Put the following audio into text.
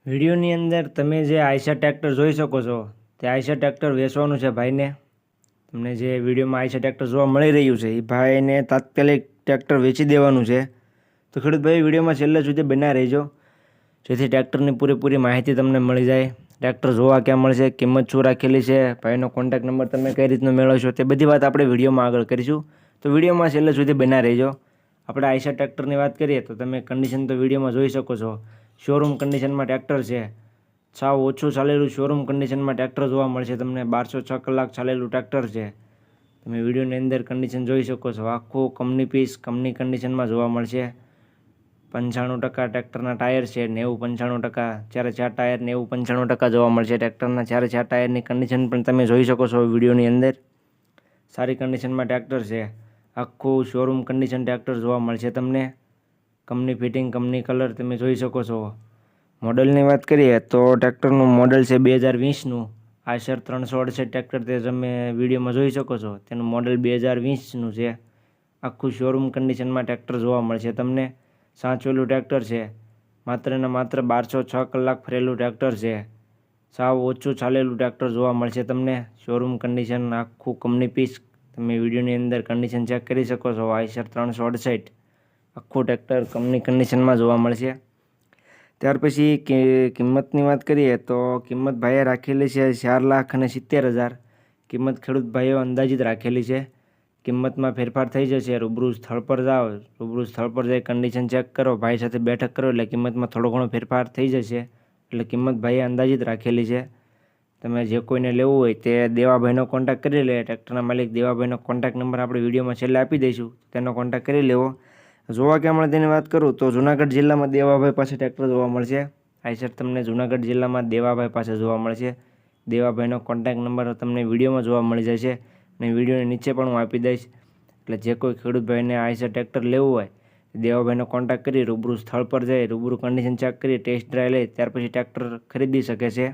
વિડીયોની અંદર તમે જે આઈશર ટ્રેક્ટર જોઈ શકો છો તે આઈશર ટ્રેક્ટર વેચવાનું છે ભાઈને. તમને જે વિડીયોમાં આઈશર ટ્રેક્ટર જોવા મળી રહ્યું છે એ ભાઈને તાત્કાલિક ટ્રેક્ટર વેચી દેવાનું છે. તો ખેડૂત ભાઈ વિડીયોમાં છેલ્લે સુધી બન્યા રહેજો જેથી ટ્રેક્ટરની પૂરેપૂરી માહિતી તમને મળી જાય. ટ્રેક્ટર જોવા ક્યાં મળશે, કિંમત શું રાખેલી છે, ભાઈનો કોન્ટેક્ટ નંબર તમે કઈ રીતનો મેળવશો તે બધી વાત આપણે વિડીયોમાં આગળ કરીશું. તો વિડીયોમાં છેલ્લે સુધી બન્યા રહેજો. આપણે આઈશર ટ્રેક્ટરની વાત કરીએ તો તમે કન્ડિશન તો વિડીયોમાં જોઈ શકો છો. શોરૂમ કન્ડિશનમાં ટ્રેક્ટર છે. સાવ ઓછું ચાલેલું શોરૂમ કન્ડિશનમાં ટ્રેક્ટર જોવા મળશે તમને. 1206 કલાક ચાલેલું ટ્રેક્ટર છે. તમે વિડીયોની અંદર કન્ડિશન જોઈ શકો છો. આખું કંપની પીસ કંપની કન્ડિશનમાં જોવા મળશે. 95% ટ્રેક્ટરના ટાયર છે. 90-95% ચારે ચાર ટાયર 90-95% જોવા મળશે. ટ્રેક્ટરના ચારે ચાર ટાયરની કન્ડિશન પણ તમે જોઈ શકો છો વિડીયોની અંદર. સારી કન્ડિશનમાં ટ્રેક્ટર છે. આખું શોરૂમ કન્ડિશન ટ્રેક્ટર જોવા મળશે તમને. કંપની ફિટિંગ કંપની કલર તમે જોઈ શકો છો. મોડલની વાત કરીએ તો ટ્રેક્ટરનું મોડલ છે 2020નું. આઈશર 368 ટ્રેક્ટર તે તમે વિડીયોમાં જોઈ શકો છો. તેનું મોડલ 2020નું છે. આખું શોરૂમ કન્ડિશનમાં ટ્રેક્ટર જોવા મળશે તમને. સાચવેલું ટ્રેક્ટર છે. માત્ર ને માત્ર 1206 કલાક ફરેલું ટ્રેક્ટર છે. સાવ ઓછું ચાલેલું ટ્રેક્ટર જોવા મળશે તમને. શોરૂમ કન્ડિશન આખું કંપની પીસ તમે વિડીયોની અંદર કન્ડિશન ચેક કરી શકો છો. આઈશર 368 આખું ટ્રેક્ટર કંપની કન્ડિશનમાં જોવા મળશે. ત્યાર પછી કિંમતની વાત કરીએ તો કિંમત ભાઈએ રાખેલી છે 4,70,000. કિંમત ખેડૂત ભાઈઓ અંદાજિત રાખેલી છે. કિંમતમાં ફેરફાર થઈ જશે. રૂબરૂ સ્થળ પર જાઓ, રૂબરૂ સ્થળ પર જઈ કન્ડિશન ચેક કરો, ભાઈ સાથે બેઠક કરો એટલે કિંમતમાં થોડો ઘણો ફેરફાર થઈ જશે. એટલે કિંમત ભાઈએ અંદાજિત રાખેલી છે. તમે જે કોઈને લેવું હોય તે દેવાભાઈનો કોન્ટેક્ટ કરી લે. ટ્રેક્ટરના માલિક દેવાભાઈનો કોન્ટેક્ટ નંબર આપણે વિડીયોમાં છેલ્લે આપી દઈશું. તેનો કોન્ટેક્ટ કરી લેવો. જોવા ક્યાં મળે તેની વાત કરું તો જૂનાગઢ જિલ્લામાં દેવાભાઈ પાસે ટ્રેક્ટર જોવા મળશે. આઈશર તમને જૂનાગઢ જિલ્લામાં દેવાભાઈ પાસે જોવા મળશે. દેવાભાઈનો કોન્ટેક્ટ નંબર તમને વિડીયોમાં જોવા મળી જશે અને વિડીયોની નીચે પણ હું આપી દઈશ. એટલે જે કોઈ ખેડૂત ભાઈને આઈશર ટ્રેક્ટર લેવું હોય દેવાભાઈનો કોન્ટેક્ટ કરી રૂબરૂ સ્થળ પર જઈ રૂબરૂ કન્ડિશન ચેક કરી ટેસ્ટ ડ્રાઈવ લઈ ત્યાર પછી ટ્રેક્ટર ખરીદી શકે છે.